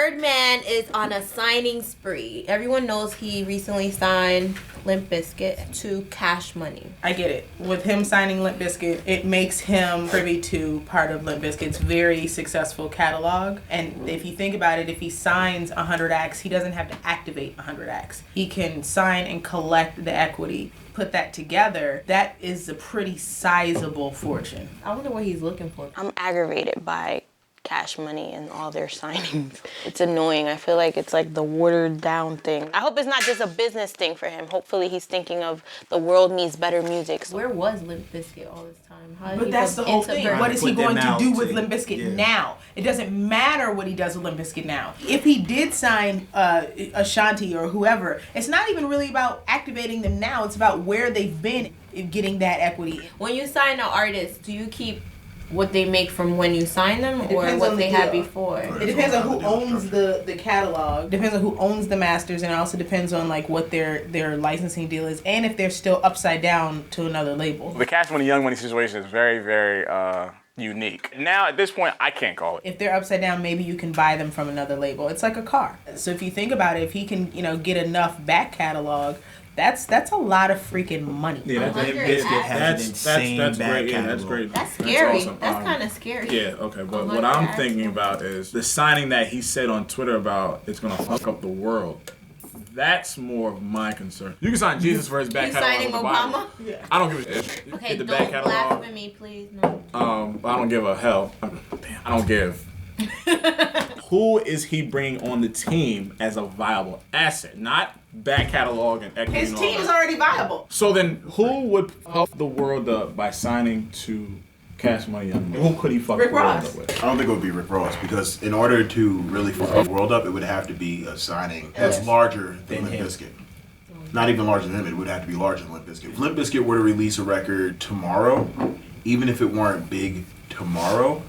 Birdman is on a signing spree. Everyone knows he recently signed Limp Bizkit to Cash Money. I get it. With him signing Limp Bizkit, it makes him privy to part of Limp Bizkit's very successful catalog. And if you think about it, if he signs 100 acts, he doesn't have to activate 100 acts. He can sign and collect the equity. Put that together, that is a pretty sizable fortune. I wonder what he's looking for. I'm aggravated by Cash Money and all their signings. It's annoying. I feel like it's like the watered down thing. I hope it's not just a business thing for him. Hopefully he's thinking of the world needs better music. Where was Limp Bizkit all this time? But that's the whole thing. What is he going to do with Limp Bizkit now? It doesn't matter what he does with Limp Bizkit now. If he did sign Ashanti or whoever, it's not even really about activating them now. It's about where they've been getting that equity. When you sign an artist, do you keep what they make from when you sign them or what they had before? It depends on who owns the catalog. Depends on who owns the masters, and it also depends on like what their licensing deal is, and if they're still upside down to another label. The Cash Money Young Money situation is very, very unique. Now at this point, I can't call it. If they're upside down, maybe you can buy them from another label. It's like a car. So if you think about it, if he can get enough back catalog, that's a lot of freaking money. Yeah, that's great. Yeah, that's great. That's scary. That's awesome. That's kind of scary. Yeah, okay. But what I'm thinking about is the signing that he said on Twitter about it's gonna fuck up the world. That's more of my concern. You can sign Jesus for his back catalog. You signing Obama? Yeah. I don't give a shit. Okay, Get the don't back catalog. blaspheme me, please. No. I don't give a hell. Damn, I don't give. Who is he bringing on the team as a viable asset? Not back catalog and equity. His team is already viable. So then, who would fuck the world up by signing to Cash Money Young Money? Who could he fuck Rick the world Ross. up with? I don't think it would be Rick Ross, because in order to really fuck the world up, it would have to be a signing that's larger than Limp Bizkit. Not even larger than him, it would have to be larger than Limp Bizkit. If Limp Bizkit were to release a record tomorrow, even if it weren't big tomorrow,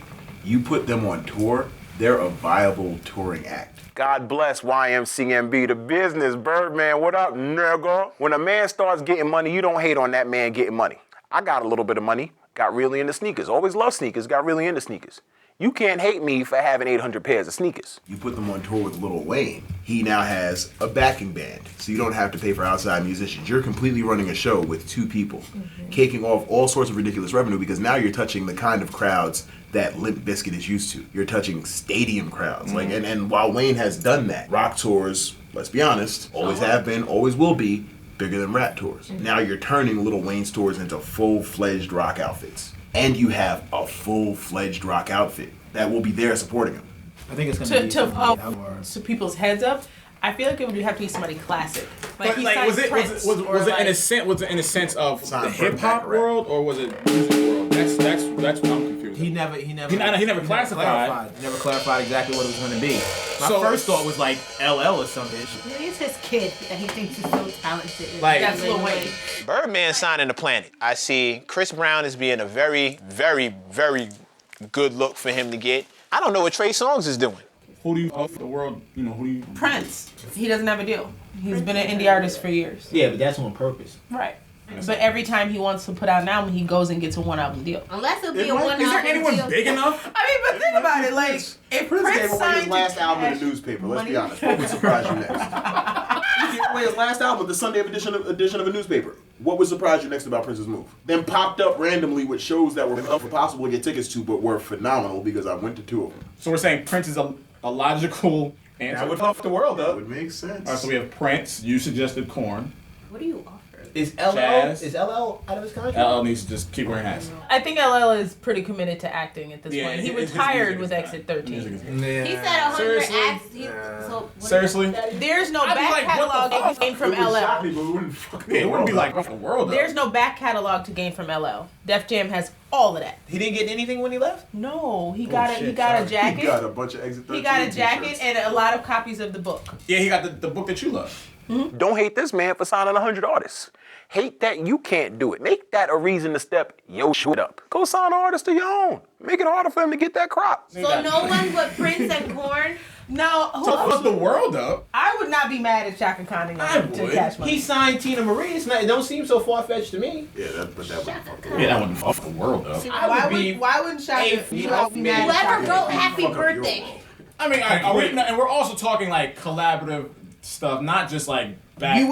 you put them on tour, they're a viable touring act. God bless YMCMB, the business. Birdman, what up, nigga? When a man starts getting money, you don't hate on that man getting money. I got a little bit of money, got really into sneakers. Always loved sneakers, got really into sneakers. You can't hate me for having 800 pairs of sneakers. You put them on tour with Lil Wayne. He now has a backing band, so you don't have to pay for outside musicians. You're completely running a show with two people, caking off all sorts of ridiculous revenue, because now you're touching the kind of crowds that Limp Bizkit is used to. You're touching stadium crowds. And while Wayne has done that, rock tours, let's be honest, always have been, always will be, bigger than rap tours. Now you're turning Lil Wayne's tours into full-fledged rock outfits. And you have a full-fledged rock outfit that will be there supporting him. I think it's going to people's heads up. I feel like it would have to be somebody classic. But like, was it in a sense of the hip hop world, or was it music world? That's what I'm confused. He never clarified. He never clarified exactly what it was going to be. My first thought was like LL or something. Maybe it's his kid that he thinks is so talented. Like, that's Lil Wayne. Birdman signing the Planet. I see Chris Brown as being a very, very, very good look for him to get. I don't know what Trey Songz is doing. Who do you off the world? Who do you? Prince. He doesn't have a deal. He's been an indie artist for years. Yeah, but that's on purpose. Right. But every time he wants to put out an album, he goes and gets a one-album deal. Unless it'll be a one-album deal. Is there anyone big enough? I mean, but think about it. Like, if Prince gave Prince away signed his last album in the newspaper, let's be honest. What would surprise you next? He gave away his last album, the Sunday edition of a newspaper. What would surprise you next about Prince's move? Then popped up randomly with shows that were impossible to get tickets to, but were phenomenal because I went to two of them. So we're saying Prince is a logical answer. That would fuck the world up. That would make sense. All right, so we have Prince. You suggested Korn. What do you offer? Is LL out of his contract? LL needs to just keep wearing hats. I think LL is pretty committed to acting at this point. He retired with Exit 13. He said 100 acts. Seriously? There's no back catalog that gained from LL. It wouldn't be like off the world. There's no back catalog to gain from LL. Def Jam has all of that. He didn't get anything when he left? No, he got a jacket. He got a bunch of Exit 13 He got a jacket t-shirts. and a lot of copies of the book. Yeah, he got the book that you love. Mm-hmm. Don't hate this man for signing 100 artists. Hate that you can't do it. Make that a reason to step your shit up. Go sign an artist of your own. Make it harder for him to get that crop. So no one but Prince and Korn? No. Fuck the world up. I would not be mad at Chaka Khan to Cash Money. He signed Tina Marie. It don't seem so far-fetched to me. Yeah, that wouldn't fuck the world. Yeah, that wouldn't fuck the world up. Why wouldn't Chaka be mad at Whoever Chaka wrote Happy Birthday. I mean, and we're also talking like collaborative stuff, not just like back. You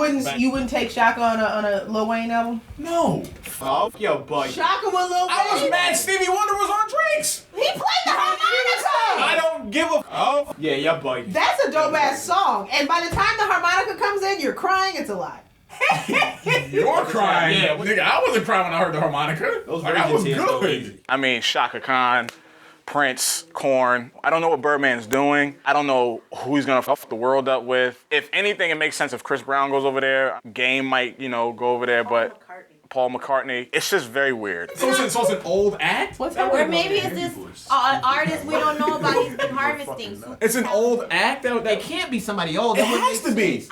wouldn't take Shaka on a Lil Wayne album? No. Oh, yo, boy. Shaka with Lil Wayne. I was mad Stevie Wonder was on Drake's. He played the harmonica. I don't give a. Oh. Yeah, your boy. That's a dope ass song. And by the time the harmonica comes in, you're crying. It's a lot. You're crying. Yeah, nigga, I wasn't crying when I heard the harmonica. Those Like, I was virgin tears go good. easy. I mean, Chaka Khan, Prince, Korn. I don't know what Birdman's doing. I don't know who he's gonna fuck the world up with. If anything, it makes sense if Chris Brown goes over there. Game might, go over there, but Paul McCartnney. It's just very weird. So it's an old act? What's Or maybe it's this artist we don't know about. He's been harvesting. So It's an old act? It can't be somebody old. It has to be.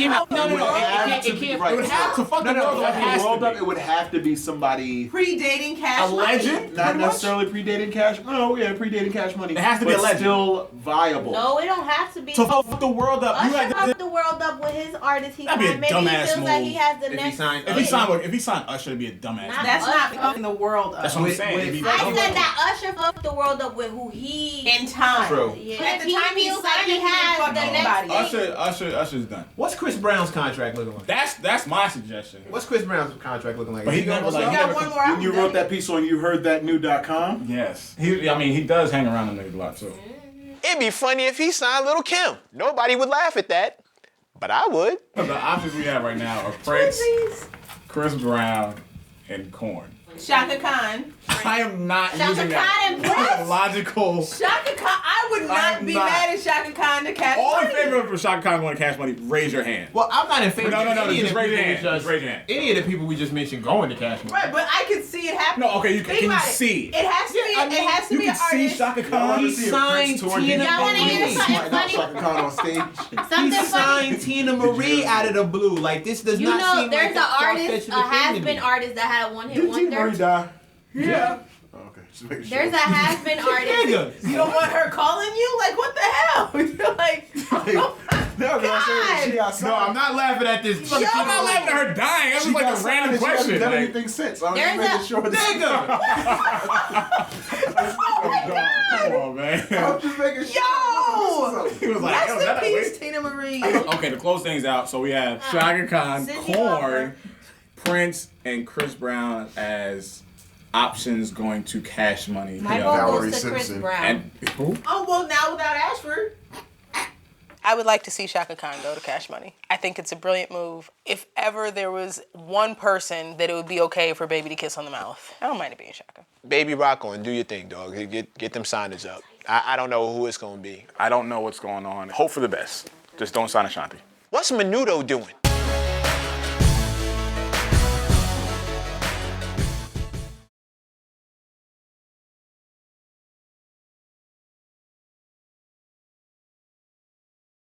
No. It can't. Right. It would have to fuck the world up. It has to be. It would have to be somebody predating Cash A Money. legend? not necessarily predating Cash. No, yeah, predating Cash Money. It has to be but a legend. still viable. no, it don't have to be. To fuck the world up. You Usher had fucked the world up with his artist. He That'd be a signed. Maybe he dumbass feels like he move. has the If he next. signed if he signed Usher, it'd be a dumbass. Not That's not Usher. fucking the world up. That's what I'm saying. It'd be I dumb. said that Usher fucked the world up with who he. In time. True. Yeah. At the He time he feels like signed he it, he has didn't the fuck next. anybody. Usher's done. What's Chris Brown's contract looking like? That's my suggestion. What's Chris Brown's contract looking like? But he Is he never, gonna like, go he got never one more album. You wrote that piece on youheardthatnew.com? Yes. He does hang around them niggas a lot too. It'd be funny if he signed Lil' Kim. Nobody would laugh at that, but I would. The options we have right now are Prince, Chris Brown, and Korn. Shaka Khan. I am not Shaka using Khan that and Prince? logical. Shaka Khan. I would not I'm be not. mad at Shaka Khan to Cash All in Money. favor of Shaka Khan going to Cash Money, raise your hand. Well, I'm not in favor No, of any just of the raise your people hand. we just- Just raise your hand. any of the people we just mentioned going to Cash Money. Right, but I can see it happening. No, okay, you Think can about see. It has to be. Yeah, I mean, it has to You be can an see artist. Shaka Y'all Khan. wanna He see a signed Prince tour? Tina Y'all wanna hear Marie. something Might not funny? Shaka Khan on stage. He Something funny. signed Tina Marie out of the blue. Like, this does You not know, seem there's like an that artist, far-fetched a of a thing to has-been me. artist that had a one-hit Did Tina Marie wonder. die? Yeah. Oh, okay, just making sure. There's a has-been artist. Nigga. You don't want her calling you? Like, what the hell? You're like, oh my No, because I said she got signed. No, I'm not laughing at this. I'm not laughing at her dying. That was like a random question. She hasn't done Like, anything since. I'm There's just making a- sure. Nigga! come on, man. I'm just making sure. Yo! He was like, yo, Rest that in wait. peace, Tina Marie. Okay, to close things out, so we have Shaka Khan, Cindy Korn, Lauper. Prince, and Chris Brown as options going to Cash Money. My Yeah. vote Valerie goes to Chris Simpson. Brown. And who? Oh, well, now without Ashford. I would like to see Chaka Khan go to Cash Money. I think it's a brilliant move. If ever there was one person that it would be okay for Baby to kiss on the mouth, I don't mind it being Chaka. Baby, rock on, do your thing, dog. Get them signage up. I don't know who it's gonna be. I don't know what's going on. Hope for the best. Just don't sign Ashanti. What's Menudo doing?